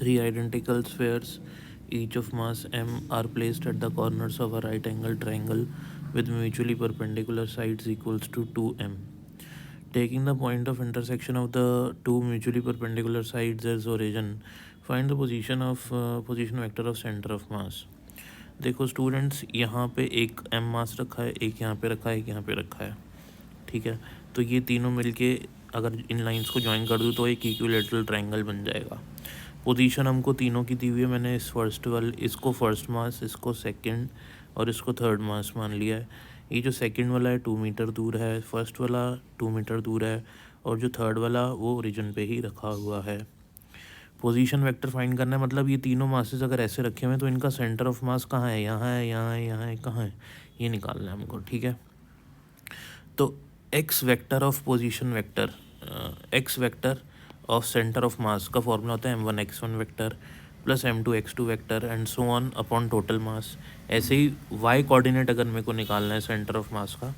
Three identical spheres, each of mass m, are placed at the corners of a right angle triangle with mutually perpendicular sides equals to 2m. Taking the point of intersection of the two mutually perpendicular sides as origin, find the position vector of center of mass. देखो students, यहाँ पे एक m मास रखा है, एक यहाँ पे रखा है, एक यहाँ पे रखा है, ठीक है। तो ये तीनों मिलके अगर इन लाइंस को ज्वाइन कर दूँ तो एक इक्विलेटरल ट्रायंगल बन जाएगा। पोजीशन हमको तीनों की दी हुई है, मैंने इसको फर्स्ट मास, इसको सेकंड और इसको थर्ड मास मान लिया है। ये जो सेकंड वाला है 2 मीटर दूर है, फर्स्ट वाला 2 मीटर दूर है और जो थर्ड वाला वो ओरिजिन पे ही रखा हुआ है। पोजीशन वेक्टर फाइंड करना है, मतलब ये तीनों मासेस अगर ऐसे रखे हुए हैं तो इनका सेंटर ऑफ मास कहाँ है, यहाँ है, यहाँ है, यहाँ है, कहाँ है, ये निकालना है हमको, ठीक है। तो x vector of position vector, x vector of centre of mass का फॉर्मूला होता है m1x1 vector plus m2x2 vector and so on upon total मास। ऐसे ही y कोऑर्डिनेट अगर मेरे को निकालना है सेंटर ऑफ मास का,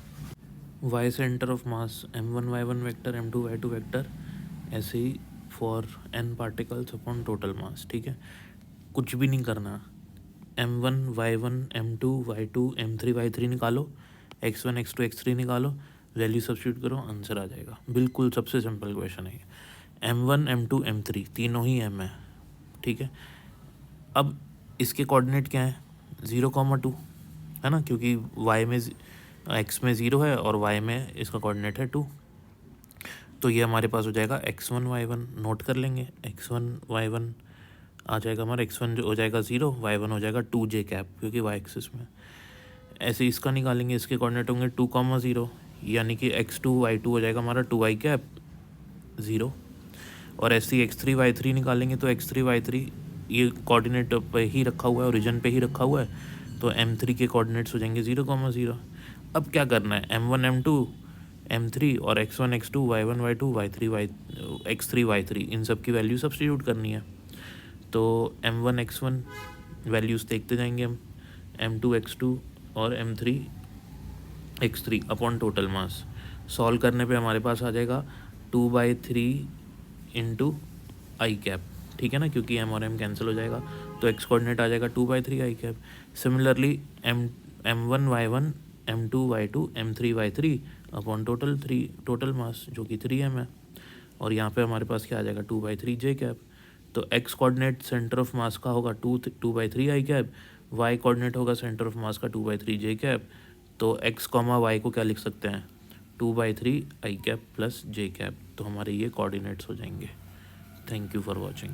y center of mass m1y1 vector m2y2 vector, ऐसे ही for n particles upon total mass, ठीक है। कुछ भी नहीं करना, m1 y1 m2 y2 m3 y3 निकालो, x1 x2 x3 निकालो, वैल्यू सब्स्टिट्यूट करो, आंसर आ जाएगा। बिल्कुल सबसे सिंपल क्वेश्चन है। m1 m2 m3 तीनों ही m है, ठीक है। अब इसके कोऑर्डिनेट क्या है, 0,2 है ना, क्योंकि y में x में 0 है और y में इसका कोऑर्डिनेट है 2। तो ये हमारे पास हो जाएगा x1 y1, नोट कर लेंगे, x1 y1 आ जाएगा हमारा, x1 जो हो जाएगा 0, y1 हो जाएगा 2j कैप क्योंकि y एक्सिस में। ऐसे इसका निकालेंगे, इसके कोऑर्डिनेट होंगे 2,0, यानी कि x2 y2 हो जाएगा हमारा 2y कैप 0। और ऐसे x3 y3 निकालेंगे तो x3 y3 ये कोऑर्डिनेट पे ही रखा हुआ है, ओरिजिन पे ही रखा हुआ है, तो m3 के कोऑर्डिनेट्स हो जाएंगे 0,0। अब क्या करना है, m1 m2 m3 और x1 x2 y1 y2 x3 y3 इन सब की वैल्यू सब्स्टिट्यूट करनी है। तो m1 x1 वैल्यूज़ देखते जाएंगे हम, m2 x2 और m3 x3 अपॉन टोटल मास। सॉल्व करने पे हमारे पास आ जाएगा 2/3 इंटू आई कैप, ठीक है ना, क्योंकि m और m कैंसिल हो जाएगा, तो x कोऑर्डिनेट आ जाएगा 2/3 I cap. Similarly m1 y1 m2 y2 m3 y3 upon total mass जो कि 3m है, और यहाँ पे हमारे पास क्या आ जाएगा 2/3 j कैप। तो x coordinate centre of mass का होगा 2/3 आई कैप, y कोऑर्डिनेट होगा सेंटर ऑफ मास का 2/3 j कैप। तो x कॉमा y को क्या लिख सकते हैं, 2/3 I cap plus j cap. तो हमारे ये कोऑर्डिनेट्स हो जाएंगे। Thank you for watching.